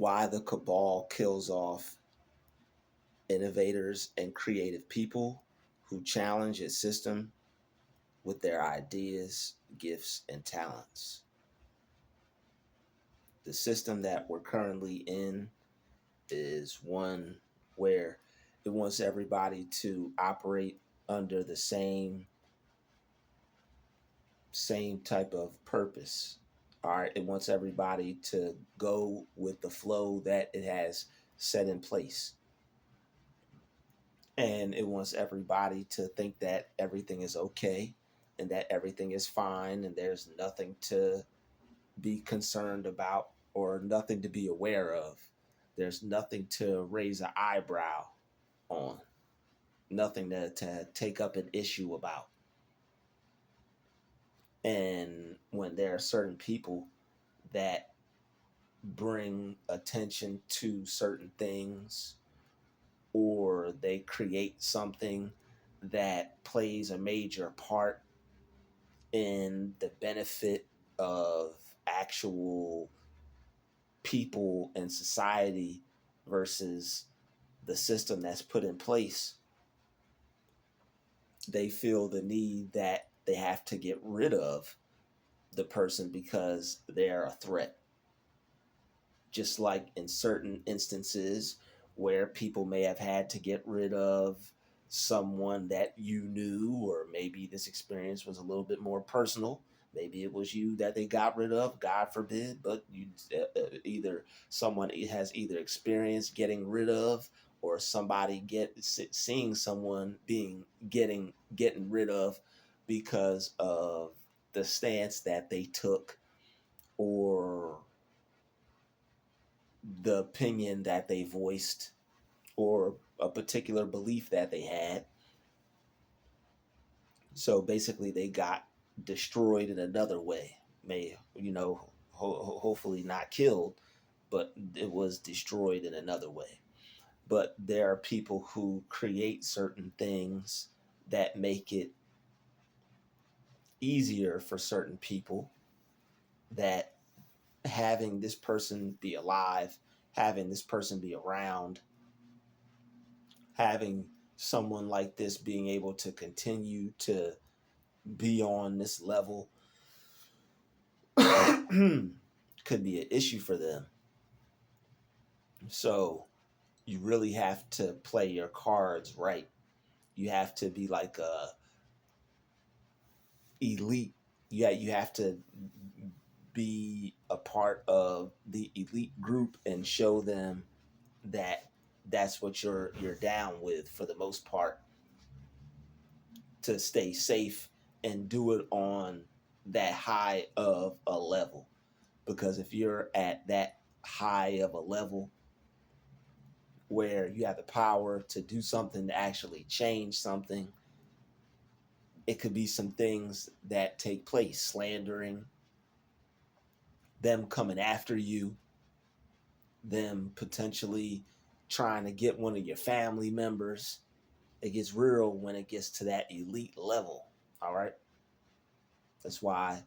why the cabal kills off innovators and creative people who challenge its system with their ideas, gifts, and talents. The system that we're currently in is one where it wants everybody to operate under the same type of purpose. All right, it wants everybody to go with the flow that it has set in place. And it wants everybody to think that everything is okay and that everything is fine and there's nothing to be concerned about or nothing to be aware of. There's nothing to raise an eyebrow on, nothing to take up an issue about. And when there are certain people that bring attention to certain things or they create something that plays a major part in the benefit of actual people and society versus the system that's put in place, they feel the need that they have to get rid of the person because they're a threat. Just like in certain instances where people may have had to get rid of someone that you knew, or maybe this experience was a little bit more personal. Maybe it was you that they got rid of, God forbid, but you either someone has either experienced getting rid of, or somebody seeing someone being getting rid of because of the stance that they took or the opinion that they voiced or a particular belief that they had. So basically, they got destroyed in another way. May, hopefully not killed, but it was destroyed in another way. But there are people who create certain things that make it easier for certain people, that having this person be alive, having this person be around, having someone like this being able to continue to be on this level could be an issue for them. So you really have to play your cards right. You have to be like a elite. Yeah, you have to be a part of the elite group and show them that that's what you're down with for the most part, to stay safe and do it on that high of a level. Because if you're at that high of a level where you have the power to do something, to actually change something, it could be some things that take place: slandering, them coming after you, them potentially trying to get one of your family members. It gets real when it gets to that elite level. All right. That's why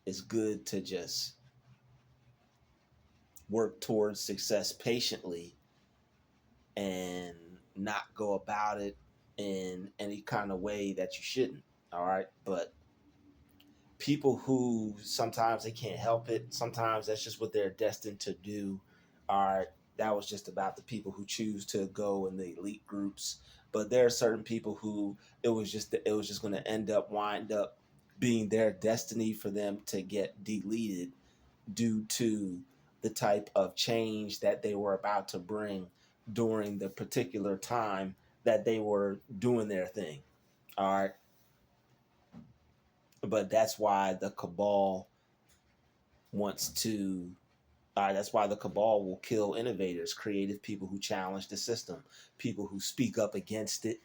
it's good to just work towards success patiently and not go about it in any kind of way that you shouldn't. All right. But people who sometimes they can't help it, sometimes that's just what they're destined to do. All right. That was just about the people who choose to go in the elite groups. But there are certain people who it was just going to wind up being their destiny for them to get deleted due to the type of change that they were about to bring during the particular time that they were doing their thing. All right. But that's why the cabal wants to. That's why the cabal will kill innovators, creative people who challenge the system, people who speak up against it.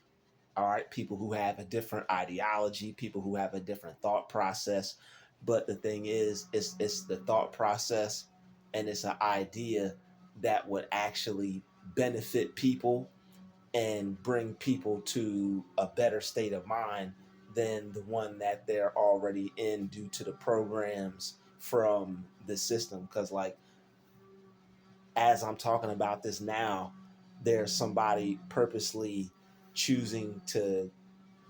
All right. People who have a different ideology, people who have a different thought process. But the thing is, it's the thought process and it's an idea that would actually benefit people and bring people to a better state of mind than the one that they're already in due to the programs from the system. Because, like, as I'm talking about this now, there's somebody purposely choosing to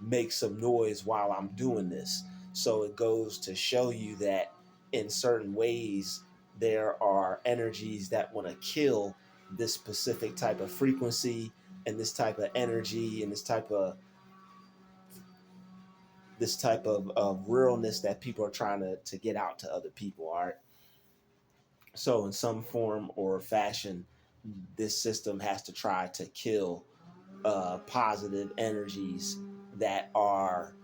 make some noise while I'm doing this. So it goes to show you that in certain ways, there are energies that want to kill this specific type of frequency and this type of energy and this type of realness that people are trying to get out to other people. All right. So in some form or fashion, this system has to try to kill positive energies that are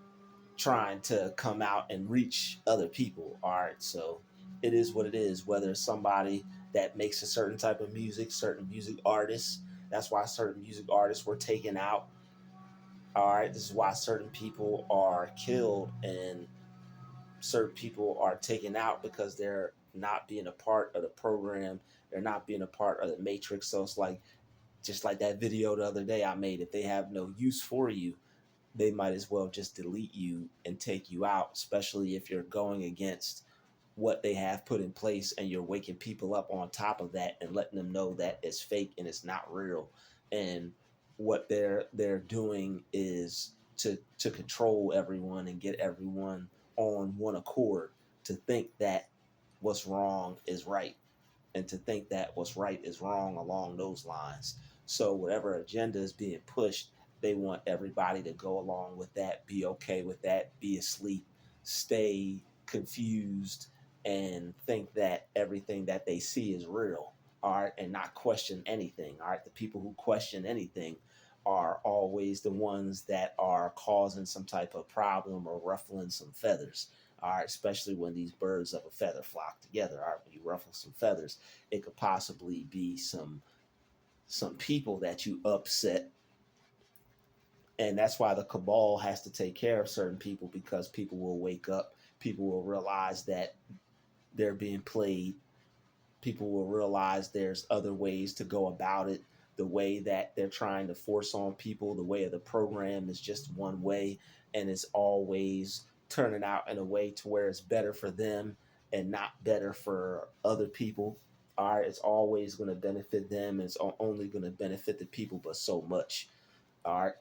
trying to come out and reach other people. All right, so it is what it is. Whether it's somebody that makes a certain type of music, certain music artists, that's why certain music artists were taken out. All right, this is why certain people are killed and certain people are taken out because they're not being a part of the program. They're not being a part of the matrix. So it's like just like that video the other day I made. If they have no use for you, they might as well just delete you and take you out, especially if you're going against what they have put in place and you're waking people up on top of that and letting them know that it's fake and it's not real. And what they're doing is to control everyone and get everyone on one accord to think that what's wrong is right and to think that what's right is wrong along those lines. So whatever agenda is being pushed, they want everybody to go along with that, be okay with that, be asleep, stay confused, and think that everything that they see is real. All right, and not question anything. All right, the people who question anything are always the ones that are causing some type of problem or ruffling some feathers. All right, especially when these birds of a feather flock together. All right, when you ruffle some feathers, it could possibly be some people that you upset, and that's why the cabal has to take care of certain people because people will wake up, people will realize that they're being played, people will realize there's other ways to go about it. The way that they're trying to force on people, the way of the program is just one way, and it's always turning out in a way to where it's better for them and not better for other people. All right, it's always going to benefit them. It's only going to benefit the people, but so much. All right,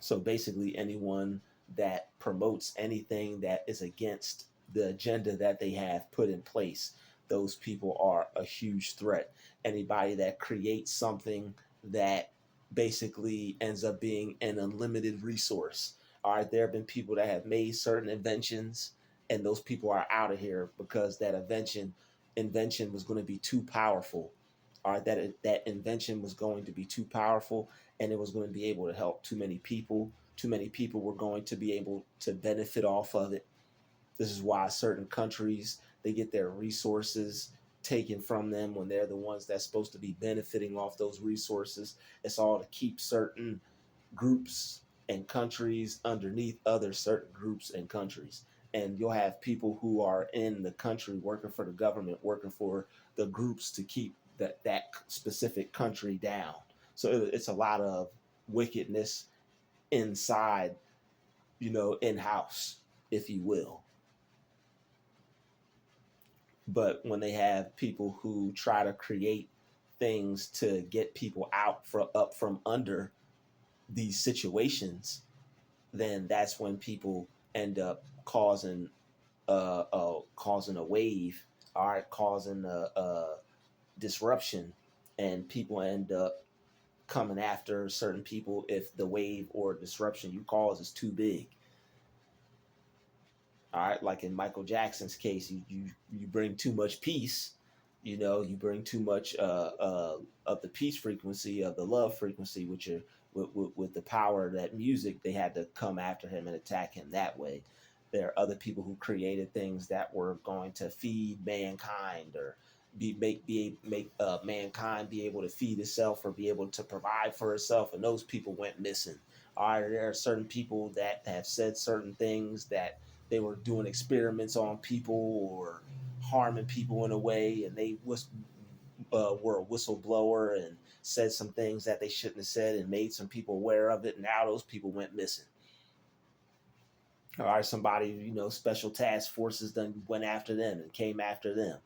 so basically, anyone that promotes anything that is against the agenda that they have put in place, those people are a huge threat. Anybody that creates something that basically ends up being an unlimited resource. All right, there have been people that have made certain inventions, and those people are out of here because that invention was going to be too powerful. All right, that invention was going to be too powerful and it was going to be able to help too many people. Too many people were going to be able to benefit off of it. This is why certain countries they get their resources taken from them when they're the ones that's supposed to be benefiting off those resources. It's all to keep certain groups and countries underneath other certain groups and countries. And you'll have people who are in the country working for the government, working for the groups to keep that specific country down. So it's a lot of wickedness inside, in house, if you will. But when they have people who try to create things to get people out from up from under these situations, then that's when people end up causing a wave, all right, causing a disruption, and people end up coming after certain people if the wave or disruption you cause is too big. All right, like in Michael Jackson's case, you bring too much peace, you bring too much of the peace frequency of the love frequency, which are with the power of that music, they had to come after him and attack him that way. There are other people who created things that were going to feed mankind or make mankind be able to feed itself or be able to provide for itself, and those people went missing. All right, there are certain people that have said certain things that they were doing experiments on people or harming people in a way, and they were a whistleblower and said some things that they shouldn't have said and made some people aware of it. And now those people went missing. All right, somebody, special task forces then went after them and came after them.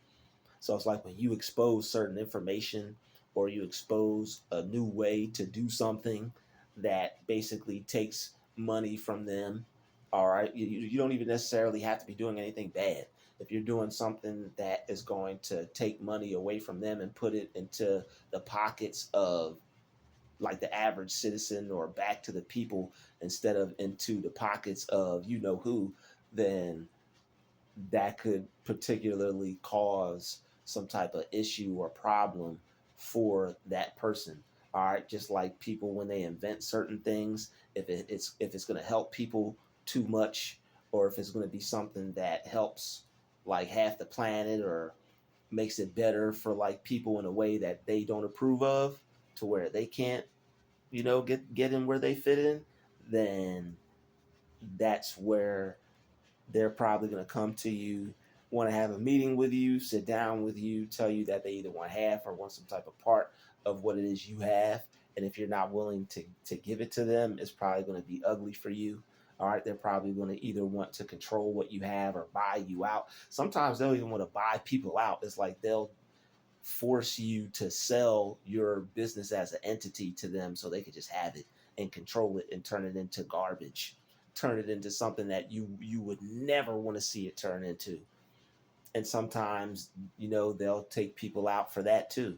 So it's like when you expose certain information or you expose a new way to do something that basically takes money from them. All right. You don't even necessarily have to be doing anything bad. If you're doing something that is going to take money away from them and put it into the pockets of like the average citizen or back to the people instead of into the pockets of you know who, then that could particularly cause some type of issue or problem for that person. All right, just like people when they invent certain things, if it's going to help people too much, or if it's going to be something that helps like half the planet or makes it better for like people in a way that they don't approve of, to where they can't, get in where they fit in, then that's where they're probably going to come to you, want to have a meeting with you, sit down with you, tell you that they either want half or want some type of part of what it is you have. And if you're not willing to give it to them, it's probably going to be ugly for you. All right, they're probably going to either want to control what you have or buy you out. Sometimes they'll even want to buy people out. It's like they'll force you to sell your business as an entity to them so they could just have it and control it and turn it into garbage, turn it into something that you would never want to see it turn into. And sometimes, they'll take people out for that too.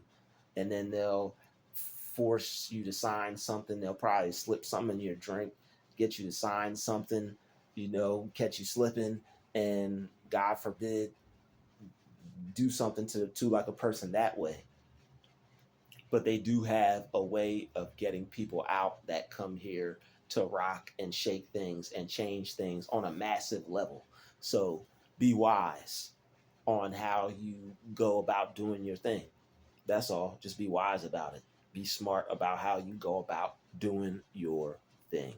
And then they'll force you to sign something. They'll probably slip something in your drink, get you to sign something, catch you slipping, and God forbid do something to like a person that way. But they do have a way of getting people out that come here to rock and shake things and change things on a massive level. So be wise on how you go about doing your thing. That's all. Just be wise about it. Be smart about how you go about doing your thing.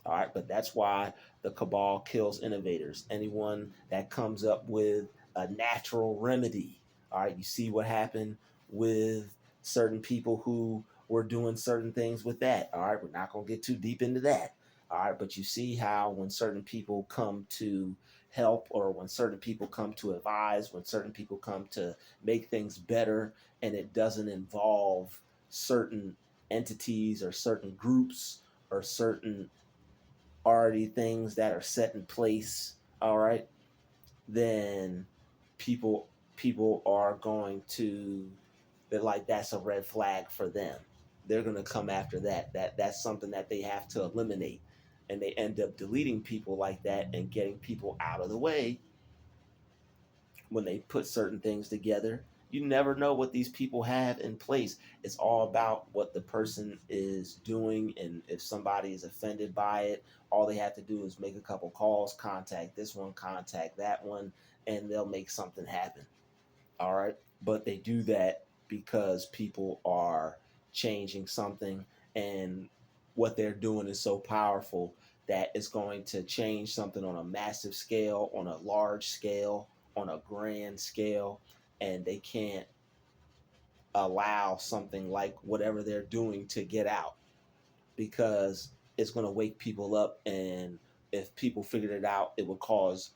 All right, but that's why the cabal kills innovators. Anyone that comes up with a natural remedy. All right, you see what happened with certain people who were doing certain things with that. All right, we're not going to get too deep into that. All right, but you see how when certain people come to help, or when certain people come to advise, when certain people come to make things better, and it doesn't involve certain entities or certain groups or certain already things that are set in place, all right, then people are going to, they're like, that's a red flag for them. They're going to come after that's something that they have to eliminate, and they end up deleting people like that and getting people out of the way when they put certain things together. You never know what these people have in place. It's all about what the person is doing, and if somebody is offended by it, all they have to do is make a couple calls, contact this one, contact that one, and they'll make something happen. All right, but they do that because people are changing something, and what they're doing is so powerful that it's going to change something on a massive scale, on a large scale, on a grand scale, and they can't allow something like whatever they're doing to get out, because it's going to wake people up, and if people figured it out, it would cause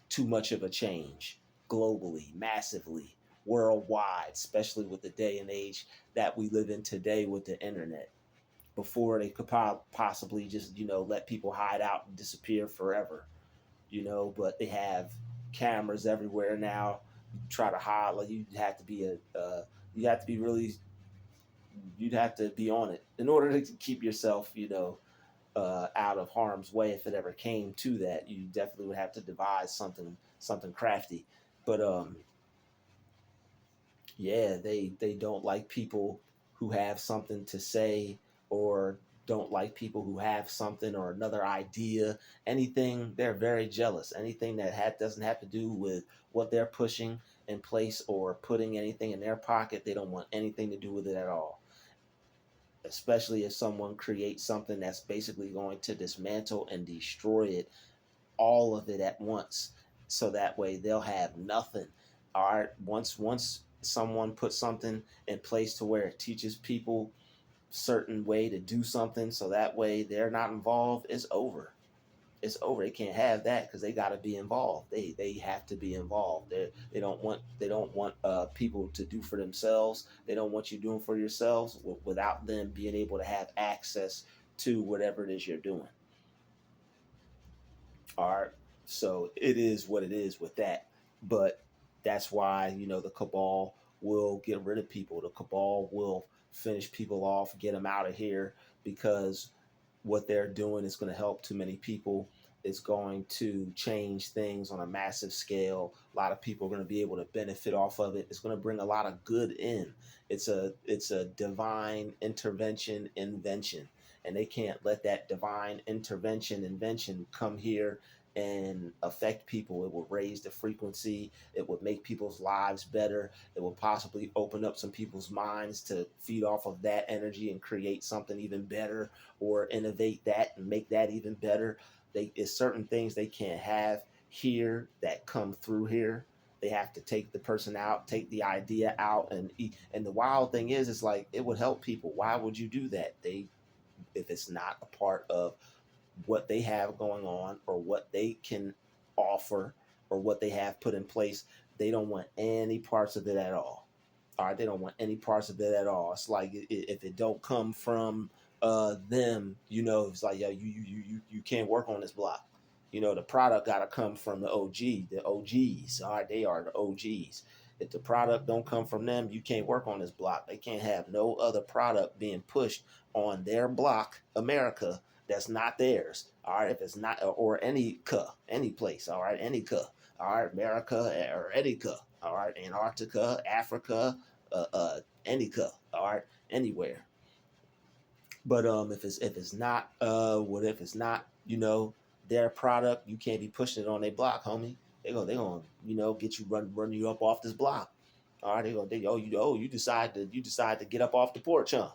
too much of a change globally, massively, worldwide, especially with the day and age that we live in today with the internet. Before, they could possibly just, let people hide out and disappear forever, but they have cameras everywhere now. You try to hide, like, you have to be really, you'd have to be on it in order to keep yourself, out of harm's way. If it ever came to that, you definitely would have to devise something crafty. But yeah, they don't like people who have something to say, or don't like people who have something or another idea, anything. They're very jealous. Anything that doesn't have to do with what they're pushing in place or putting anything in their pocket, they don't want anything to do with it at all, especially if someone creates something that's basically going to dismantle and destroy it, all of it at once. So that way they'll have nothing. All right. Once someone puts something in place to where it teaches people certain way to do something, so that way they're not involved, it's over. It's over. They can't have that because they got to be involved. They have to be involved. They don't want people to do for themselves. They don't want you doing for yourselves without them being able to have access to whatever it is you're doing. All right. So it is what it is with that. But that's why, the cabal will get rid of people. The cabal will finish people off, get them out of here, because what they're doing is going to help too many people. It's going to change things on a massive scale. A lot of people are going to be able to benefit off of it. It's going to bring a lot of good in. It's a divine intervention invention, and they can't let that divine intervention invention come here and affect people. It will raise the frequency. It would make people's lives better. It will possibly open up some people's minds to feed off of that energy and create something even better, or innovate that and make that even better. It's certain things they can't have here that come through here. They have to take the person out, take the idea out, and the wild thing is, it's like it would help people. Why would you do that? If it's not a part of what they have going on or what they can offer or what they have put in place, they don't want any parts of it at all. All right, they don't want any parts of it at all. It's like if it don't come from them, it's like, yo, you can't work on this block. The product got to come from the OGs. All right, they are the OGs. If the product don't come from them, you can't work on this block. They can't have no other product being pushed on their block, America, that's not theirs. All right, if it's not, or any place. All right, any all right, America or any all right, Antarctica, Africa, any all right, anywhere. But if it's not if it's not their product, you can't be pushing it on their block, homie. They gonna get you run you up off this block. All right, you decide to get up off the porch, huh?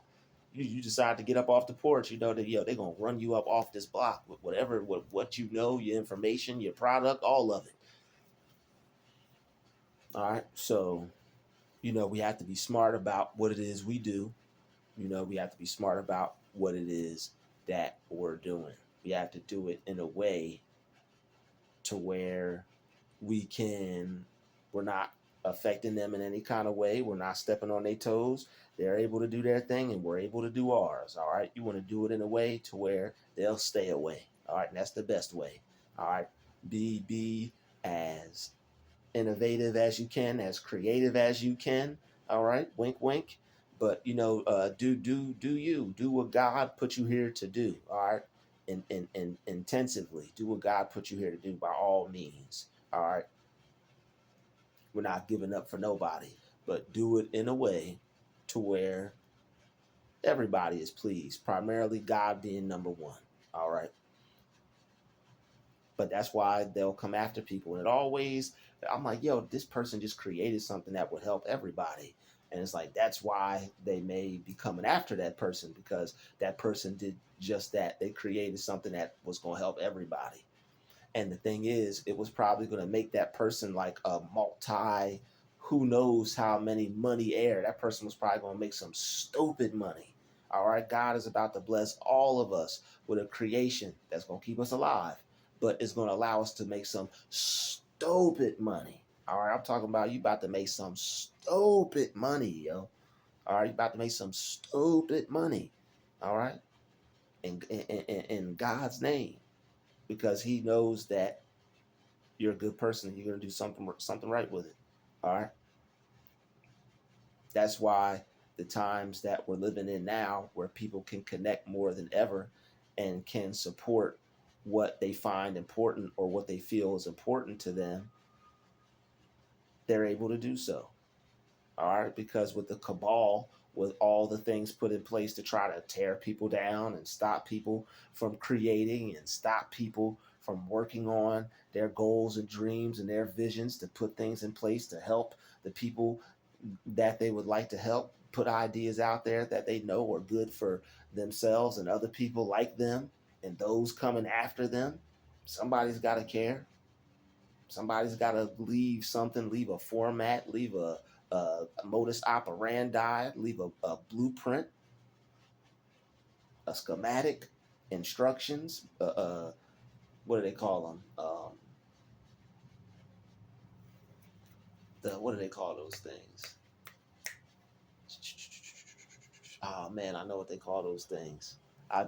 You decide to get up off the porch, they're gonna run you up off this block with whatever what your information, your product, all of it. All right, so we have to be smart about what it is we do. We have to be smart about what it is that we're doing. We have to do it in a way to where we're not affecting them in any kind of way. We're not stepping on their toes. They're able to do their thing and we're able to do ours. All right. You want to do it in a way to where they'll stay away. All right. And that's the best way. All right. Be as innovative as you can, as creative as you can. All right, wink, wink. But do what God put you here to do. All right, and intensively do what God put you here to do by all means. All right, we're not giving up for nobody, but do it in a way to where everybody is pleased. Primarily God being number one. All right. But that's why they'll come after people. And I'm like, yo, this person just created something that would help everybody. And it's like, that's why they may be coming after that person, because that person did just that. They created something that was going to help everybody. And the thing is, it was probably going to make that person like a who knows how many money heir. That person was probably going to make some stupid money. All right. God is about to bless all of us with a creation that's going to keep us alive, but it's going to allow us to make some stupid money. All right. I'm talking about you about to make some stupid money, yo. All right. You about to make some stupid money. All right. In God's name, because he knows that you're a good person and you're going to do something right with it. All right. That's why the times that we're living in now, where people can connect more than ever and can support what they find important or what they feel is important to them, they're able to do so. All right. Because with the cabal, with all the things put in place to try to tear people down and stop people from creating and stop people from working on their goals and dreams and their visions, to put things in place to help the people that they would like to help, put ideas out there that they know are good for themselves and other people like them and those coming after them. Somebody's got to care. Somebody's got to leave something, leave a format, leave a modus operandi, leave a blueprint, a schematic, instructions, what do they call them? The what do they call those things? Oh man, I know what they call those things.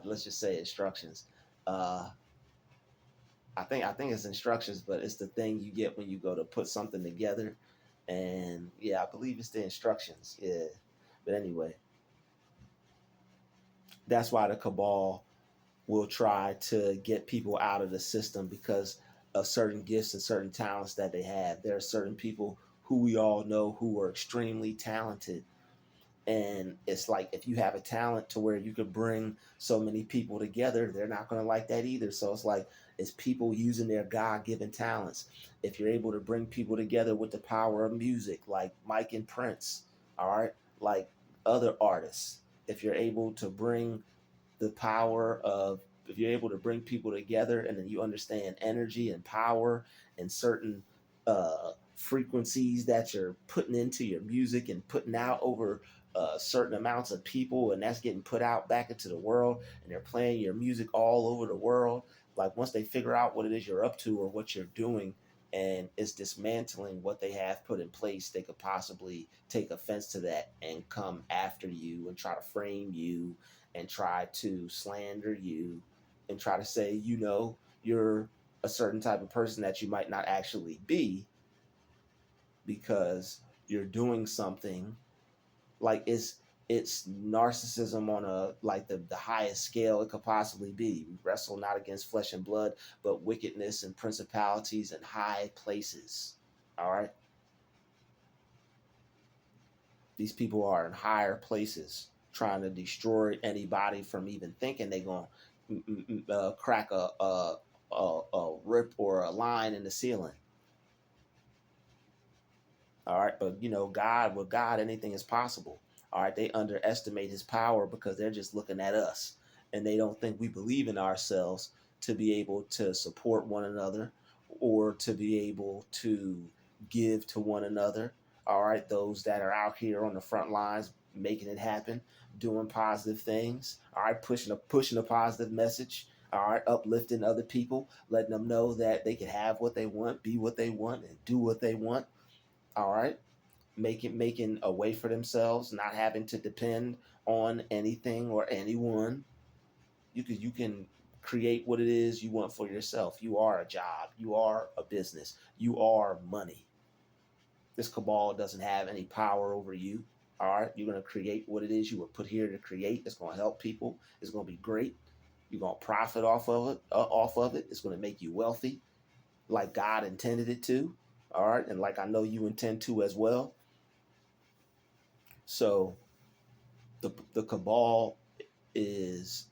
Let's just say instructions. Uh, I think it's instructions, but it's the thing you get when you go to put something together. And yeah, I believe it's the instructions. Yeah, but anyway, that's why the cabal will try to get people out of the system because of certain gifts and certain talents that they have. There are certain people who we all know who are extremely talented, and it's like if you have a talent to where you could bring so many people together, they're not going to like that either. So it's like it's people using their god-given talents. If you're able to bring people together with the power of music like Mike and Prince, all right, like other artists, if you're able to bring the power of, if you're able to bring people together and then you understand energy and power and certain frequencies that you're putting into your music and putting out over certain amounts of people, and that's getting put out back into the world, and they're playing your music all over the world. Like once they figure out what it is you're up to or what you're doing, and it's dismantling what they have put in place, they could possibly take offense to that and come after you and try to frame you and try to slander you and try to say, you're a certain type of person that you might not actually be because you're doing something like it's narcissism on a like the highest scale it could possibly be. We wrestle not against flesh and blood, but wickedness and principalities and high places. All right. These people are in higher places trying to destroy anybody from even thinking they're going to crack a rip or a line in the ceiling. All right. But, God, with God, anything is possible. All right. They underestimate his power because they're just looking at us and they don't think we believe in ourselves to be able to support one another or to be able to give to one another. All right. Those that are out here on the front lines, making it happen, doing positive things. All right. Pushing a positive message. All right. Uplifting other people, letting them know that they can have what they want, be what they want, and do what they want. All right, making a way for themselves, not having to depend on anything or anyone. You can create what it is you want for yourself. You are a job, you are a business, you are money. This cabal doesn't have any power over you. All right, you're going to create what it is you were put here to create. It's going to help people. It's going to be great. You're going to profit off of it. It's going to make you wealthy like God intended it to. All right, and like I know you intend to as well. So the cabal is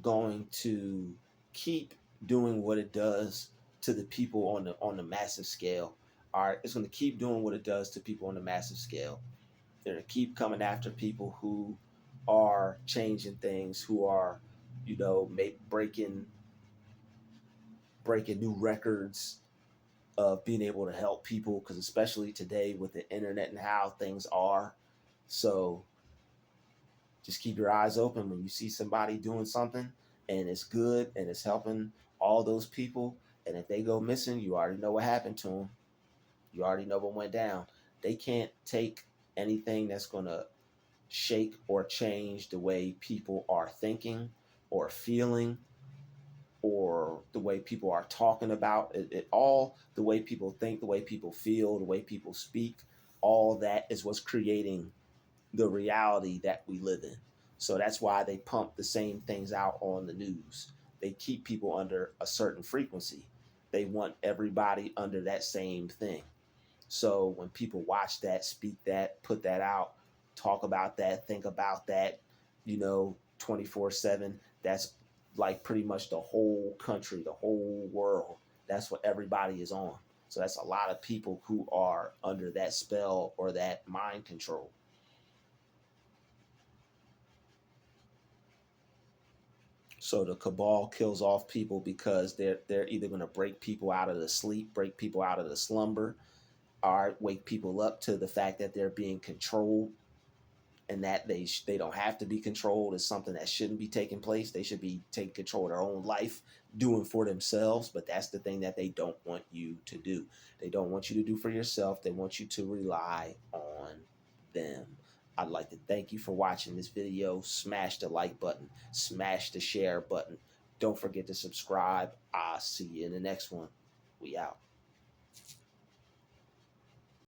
going to keep doing what it does to the people on the massive scale. All right, it's going to keep doing what it does to people on the massive scale. They're going to keep coming after people who are changing things, who are, breaking new records of being able to help people. Because especially today with the internet and how things are, so just keep your eyes open when you see somebody doing something and it's good and it's helping all those people. And if they go missing, you already know what happened to them. You already know what went down. They can't take anything that's going to shake or change the way people are thinking or feeling or the way people are talking about it. All the way people think, the way people feel, the way people speak, all that is what's creating the reality that we live in. So that's why they pump the same things out on the news. They keep people under a certain frequency. They want everybody under that same thing. So when people watch that, speak that, put that out, talk about that, think about that, 24/7, that's like pretty much the whole country, the whole world. That's what everybody is on. So that's a lot of people who are under that spell or that mind control. So the cabal kills off people because they're either going to break people out of the sleep, break people out of the slumber, or wake people up to the fact that they're being controlled and that they don't have to be controlled is something that shouldn't be taking place. They should be taking control of their own life, doing for themselves. But that's the thing that they don't want you to do. They don't want you to do for yourself. They want you to rely on them. I'd like to thank you for watching this video. Smash the like button, smash the share button. Don't forget to subscribe. I'll see you in the next one. We out.